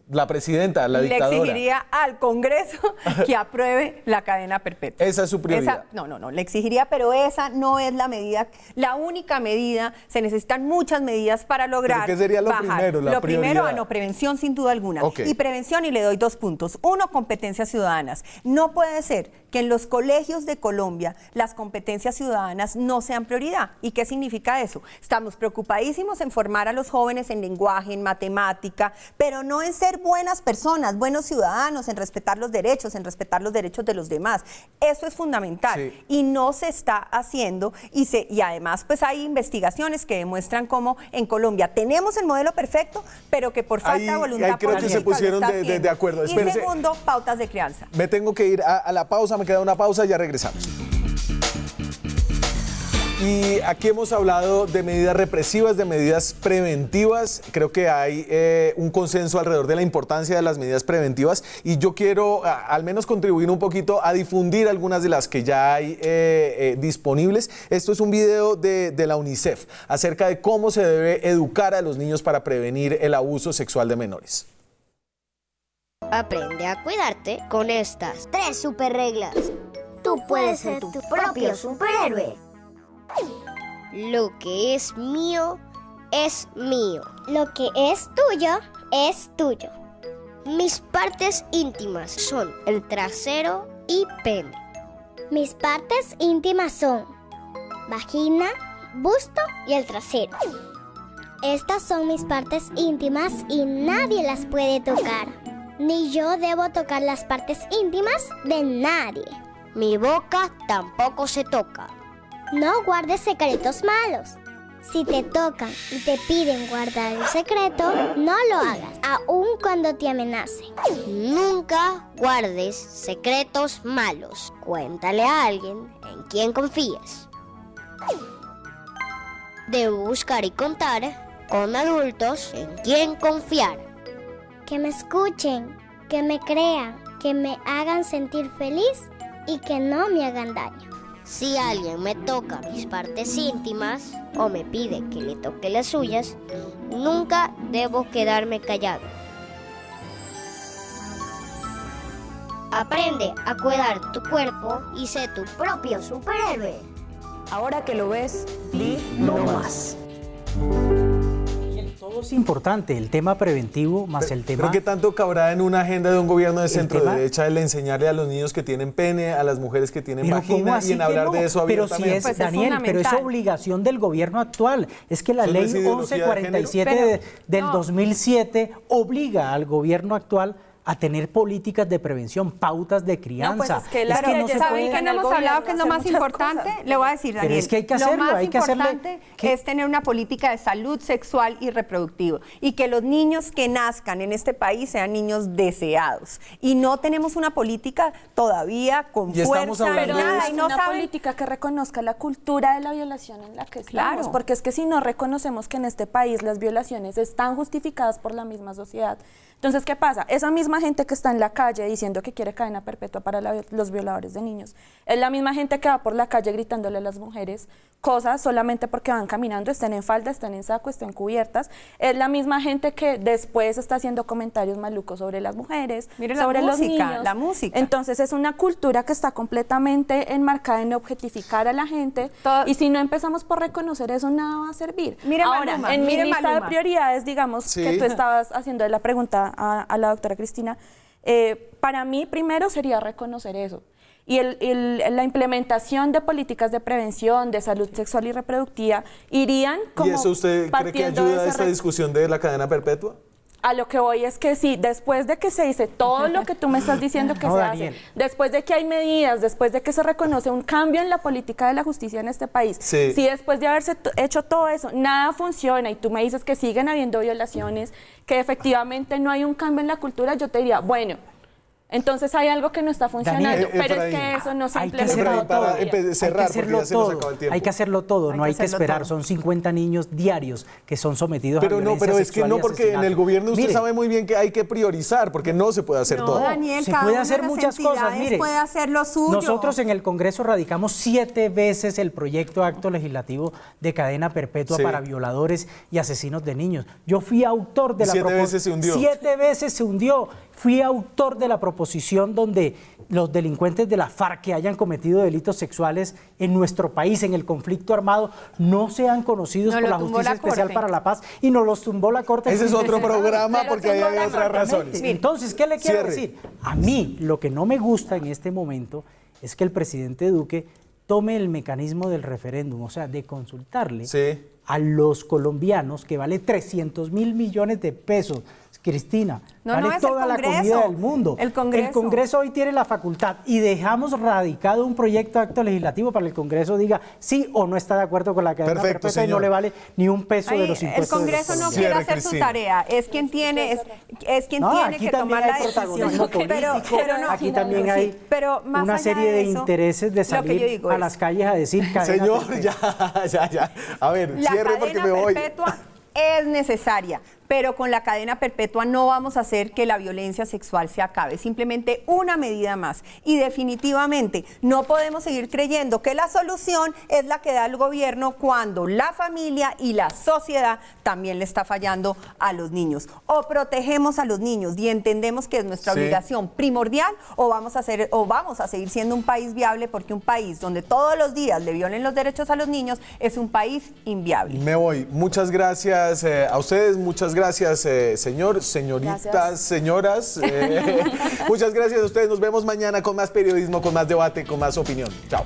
la presidenta, la dictadora? Le exigiría al Congreso que apruebe la cadena perpetua. Esa es su prioridad. No, le exigiría, pero esa no es la medida, la única medida. Se necesitan muchas medidas para lograr ¿Pero qué sería lo bajar. primero, la Lo primero, prioridad? prevención sin duda alguna. Ok. Y prevención, y le doy 2 puntos. 1, competencias ciudadanas. No puede ser que en los colegios de Colombia las competencias ciudadanas no sean prioridad. ¿Y qué significa eso? Estamos preocupadísimos en formar a los jóvenes en lenguaje, en matemática, pero no en ser buenas personas, buenos ciudadanos, en respetar los derechos de los demás. Eso es fundamental y no se está haciendo y además pues hay investigaciones que demuestran cómo en Colombia tenemos el modelo perfecto, pero que por falta de voluntad ahí creo que política se pusieron no está de haciendo. acuerdo. Y Espérese. segundo, pautas de crianza. Me tengo que ir a la pausa, me queda una pausa, ya regresamos. Y aquí hemos hablado de medidas represivas, de medidas preventivas. Creo que hay un consenso alrededor de la importancia de las medidas preventivas y yo quiero al menos contribuir un poquito a difundir algunas de las que ya hay disponibles. Esto es un video de la UNICEF acerca de cómo se debe educar a los niños para prevenir el abuso sexual de menores. Aprende a cuidarte con estas 3 super reglas. Tú puedes ser tu propio superhéroe. Lo que es mío, es mío. Lo que es tuyo. Mis partes íntimas son el trasero y pene. Mis partes íntimas son vagina, busto y el trasero. Estas son mis partes íntimas y nadie las puede tocar. Ni yo debo tocar las partes íntimas de nadie. Mi boca tampoco se toca. No guardes secretos malos. Si te tocan y te piden guardar el secreto, no lo hagas, aun cuando te amenacen. Nunca guardes secretos malos. Cuéntale a alguien en quien confíes. Debo buscar y contar con adultos en quien confiar. Que me escuchen, que me crean, que me hagan sentir feliz y que no me hagan daño. Si alguien me toca mis partes íntimas o me pide que le toque las suyas, nunca debo quedarme callado. Aprende a cuidar tu cuerpo y sé tu propio superhéroe. Ahora que lo ves, di no más. Todo es importante, el tema preventivo más el tema... ¿Pero qué tanto cabrá en una agenda de un gobierno de centro derecha el enseñarle a los niños que tienen pene, a las mujeres que tienen vagina y en hablar de eso abiertamente? Pero si es, Daniel, pero es obligación del gobierno actual. Es que la ley 1147 del 2007 obliga al gobierno actual a tener políticas de prevención, pautas de crianza. No, pues es que ¿saben que no hemos hablado que es lo más importante? Le voy a decir, Daniel. Pero es que hay que hacerlo, lo más importante es tener una política de salud sexual y reproductiva y que los niños que nazcan en este país sean niños deseados. Y no tenemos una política todavía con fuerza pero nada. Y no una política que reconozca la cultura de la violación en la que estamos. Porque es que si no reconocemos que en este país las violaciones están justificadas por la misma sociedad, entonces, ¿qué pasa? Esa misma gente que está en la calle diciendo que quiere cadena perpetua para los violadores de niños, es la misma gente que va por la calle gritándole a las mujeres cosas solamente porque van caminando, estén en falda, estén en saco, estén cubiertas. Es la misma gente que después está haciendo comentarios malucos sobre las mujeres, sobre los niños. La música. Entonces, es una cultura que está completamente enmarcada en objetificar a la gente y si no empezamos por reconocer eso, nada va a servir. Ahora, en mi lista de prioridades, digamos, que tú estabas haciendo la pregunta a la doctora Cristina, para mí primero sería reconocer eso. Y la implementación de políticas de prevención, de salud sexual y reproductiva irían como... ¿Y eso usted cree que ayuda a esta discusión de la cadena perpetua? A lo que voy es que sí, después de que se dice todo lo que tú me estás diciendo que se hace, después de que hay medidas, después de que se reconoce un cambio en la política de la justicia en este país, si después de haberse hecho todo eso, nada funciona y tú me dices que siguen habiendo violaciones, que efectivamente no hay un cambio en la cultura, yo te diría, bueno, entonces hay algo que no está funcionando, Daniel, pero es que eso no se ha implementado todavía. Hay que hacerlo todo, no hay que esperar. Son 50 niños diarios que son sometidos a violencia pero es que sexual no, y porque en el gobierno usted sabe muy bien que hay que priorizar, porque no se puede hacer todo. Daniel, se puede hacer muchas cosas. Mire, puede hacer lo suyo. Nosotros en el Congreso radicamos 7 veces el proyecto de acto legislativo de cadena perpetua para violadores y asesinos de niños. Yo fui autor de la proposición. 7 veces se hundió. 7 veces se hundió. Fui autor de la proposición donde los delincuentes de la FARC que hayan cometido delitos sexuales en nuestro país, en el conflicto armado, no sean conocidos por la Justicia Especial para la Paz y nos los tumbó la Corte. Ese es otro programa porque ahí hay otras razones. Entonces, ¿qué le quiero decir? A mí lo que no me gusta en este momento es que el presidente Duque tome el mecanismo del referéndum, o sea, de consultarle a los colombianos, que vale 300.000 millones de pesos, Cristina, vale toda la comida del mundo. El Congreso hoy tiene la facultad y dejamos radicado un proyecto de acto legislativo para que el Congreso diga sí o no está de acuerdo con la cadena perpetua y no le vale ni un peso de los impuestos. El Congreso no quiere hacer su tarea, es quien tiene, que tomar la decisión. Pero aquí también hay una serie de intereses de salir a las calles a decir cadena perpetua. Señor, ya. A ver, cierre porque me voy. Es necesaria, pero con la cadena perpetua no vamos a hacer que la violencia sexual se acabe, simplemente una medida más. Y definitivamente no podemos seguir creyendo que la solución es la que da el gobierno cuando la familia y la sociedad también le está fallando a los niños. O protegemos a los niños y entendemos que es nuestra obligación primordial, o vamos a seguir siendo un país viable, porque un país donde todos los días le violen los derechos a los niños es un país inviable. Me voy. Muchas gracias a ustedes, muchas gracias señoritas, señoras. Muchas gracias a ustedes. Nos vemos mañana con más periodismo, con más debate, con más opinión. Chao.